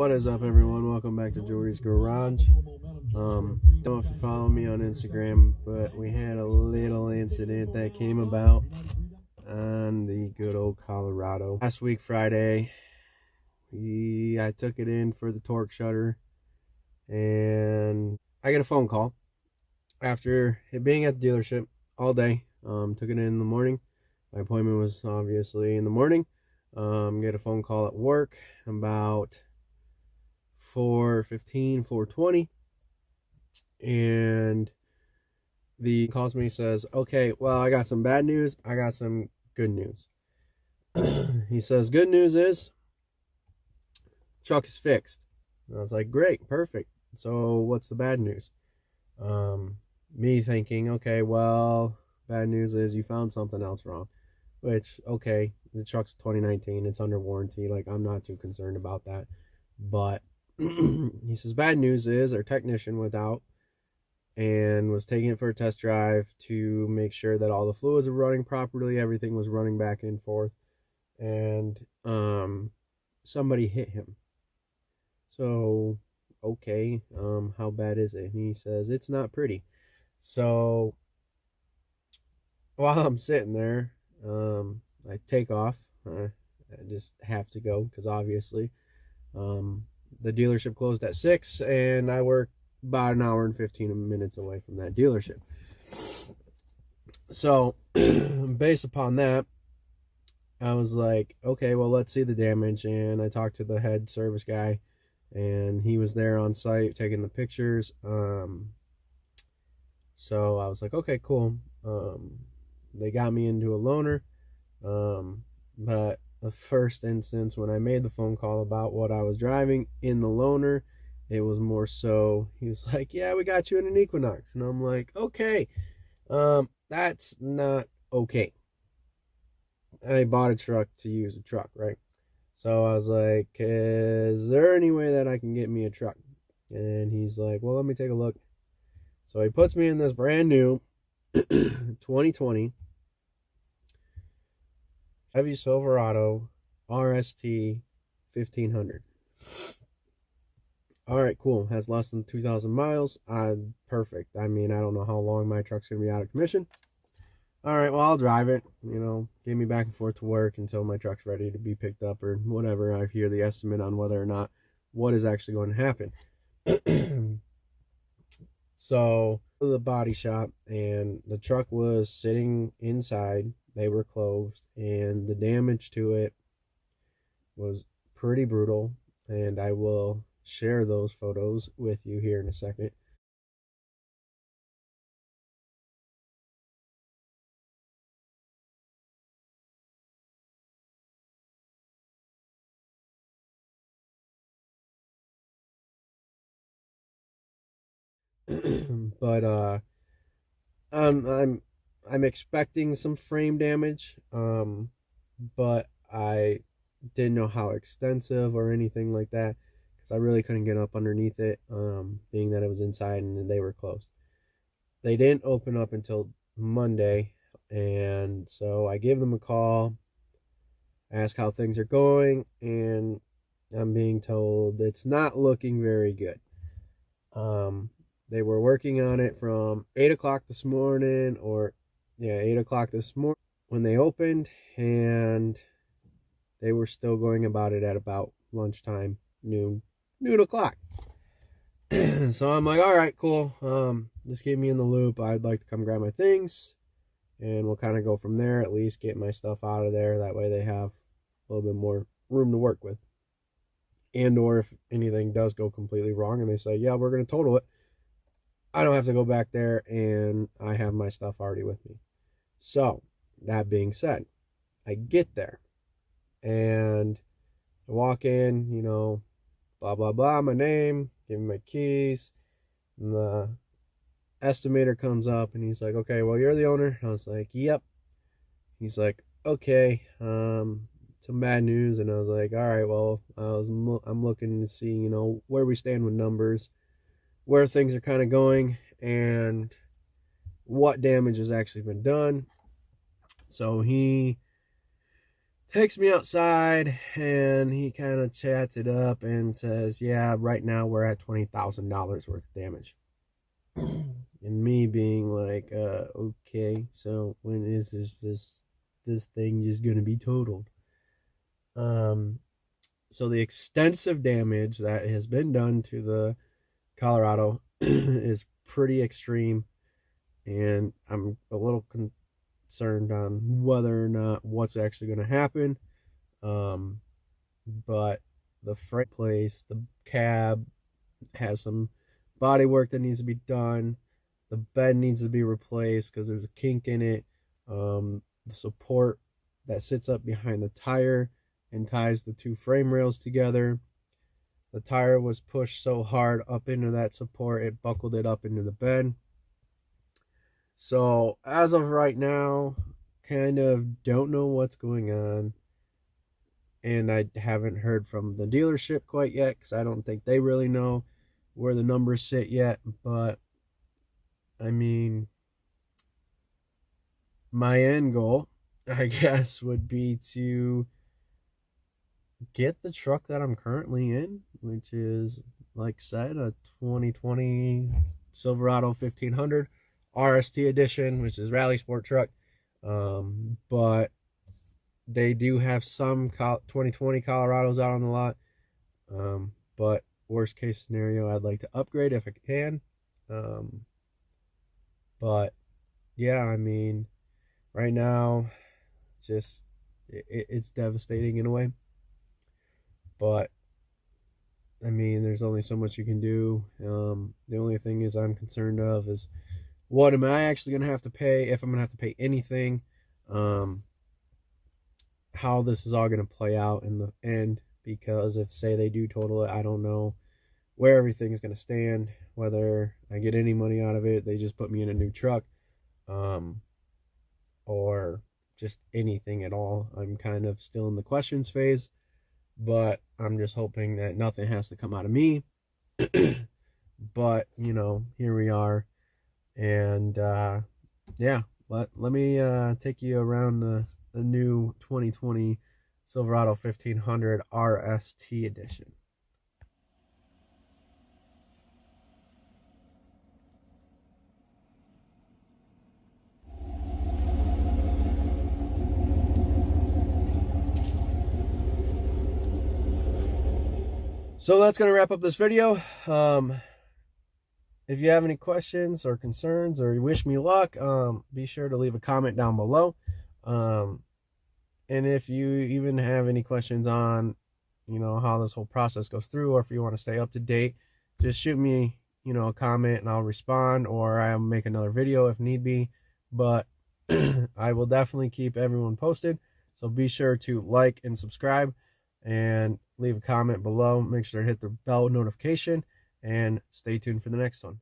What is up, everyone? Welcome back to Jordy's Garage. Don't know if you follow me on Instagram, but we had a little incident that came about on the good old Colorado. Last week, Friday, I took it in for the torque shutter, and I get a phone call after it being at the dealership all day. Took it in the morning. My appointment was obviously in the morning. Get a phone call at work about 4:15, 4:20, and the calls me, says, okay, well, I got some bad news, I got some good news. He says, good news is truck is fixed. And I was like, great, perfect. So what's the bad news? Me thinking, okay, well, bad news is you found something else wrong, which, okay, the truck's 2019, it's under warranty, like, I'm not too concerned about that. But he says, bad news is our technician went out and was taking it for a test drive to make sure that all the fluids were running properly, everything was running back and forth, and somebody hit him. So, okay, how bad is it? And he says, it's not pretty. So while I'm sitting there, I take off. I just have to go because obviously the dealership closed at 6, and I work about an hour and 15 minutes away from that dealership. So based upon that, I was like, okay, well, let's see the damage. And I talked to the head service guy, and he was there on site taking the pictures. So I was like, okay, cool. They got me into a loaner. But the first instance, when I made the phone call about what I was driving in the loaner, it was more so, he was like, yeah, we got you in an Equinox. And I'm like, okay, that's not okay. I bought a truck to use a truck, right? So I was like, is there any way that I can get me a truck? And he's like, well, let me take a look. So he puts me in this brand new 2020 Chevy Silverado RST 1500. All right, cool. Has less than 2,000 miles. Perfect. I mean, I don't know how long my truck's going to be out of commission. All right, well, I'll drive it. Get me back and forth to work until my truck's ready to be picked up or whatever. I hear the estimate on whether or not what is actually going to happen. So, the body shop, and the truck was sitting inside. They were closed, and the damage to it was pretty brutal, and I will share those photos with you here in a second. But I'm expecting some frame damage, but I didn't know how extensive or anything like that, because I really couldn't get up underneath it, being that it was inside and they were closed. They didn't open up until Monday, and so I gave them a call, ask how things are going, and I'm being told it's not looking very good. They were working on it from 8 o'clock this morning, 8 o'clock this morning when they opened, and they were still going about it at about lunchtime, noon o'clock. So I'm like, all right, cool. Just keep me in the loop. I'd like to come grab my things, and we'll kind of go from there. At least get my stuff out of there. That way they have a little bit more room to work with. And or if anything does go completely wrong and they say, yeah, we're going to total it, I don't have to go back there, and I have my stuff already with me. So, that being said, I get there, and I walk in, blah, blah, blah, my name, give me my keys, and the estimator comes up, and he's like, okay, well, you're the owner. I was like, yep. He's like, okay, some bad news. And I was like, all right, well, I'm looking to see, where we stand with numbers, where things are kind of going, and what damage has actually been done. So he takes me outside and he kind of chats it up and says, yeah, right now we're at $20,000 worth of damage. And me being like, okay, so when is this thing just gonna be totaled? So the extensive damage that has been done to the Colorado is pretty extreme, and I'm a little concerned on whether or not what's actually going to happen. But the frame place, the cab has some body work that needs to be done. The bed needs to be replaced because there's a kink in it. The support that sits up behind the tire and ties the two frame rails together. The tire was pushed so hard up into that support, it buckled it up into the bed. So as of right now, kind of don't know what's going on. And I haven't heard from the dealership quite yet because I don't think they really know where the numbers sit yet. But I mean, my end goal, I guess, would be to get the truck that I'm currently in, which is, like I said, a 2020 Silverado 1500 RST edition, which is rally sport truck. But they do have some 2020 Colorados out on the lot. But worst case scenario, I'd like to upgrade if I can. But yeah, I mean, right now, just it's devastating in a way. But I mean, there's only so much you can do. The only thing is I'm concerned of is what am I actually going to have to pay, if I'm going to have to pay anything, how this is all going to play out in the end, because if, say, they do total it, I don't know where everything's going to stand, whether I get any money out of it, they just put me in a new truck, or just anything at all. I'm kind of still in the questions phase, but I'm just hoping that nothing has to come out of me. But, you know, here we are. And yeah, let me take you around the new 2020 Silverado 1500 RST edition. So that's going to wrap up this video. If you have any questions or concerns or you wish me luck, be sure to leave a comment down below. And if you even have any questions on, you know, how this whole process goes through, or if you want to stay up to date, just shoot me, you know, a comment and I'll respond, or I'll make another video if need be. But I will definitely keep everyone posted. So be sure to like and subscribe and leave a comment below. Make sure to hit the bell notification and stay tuned for the next one.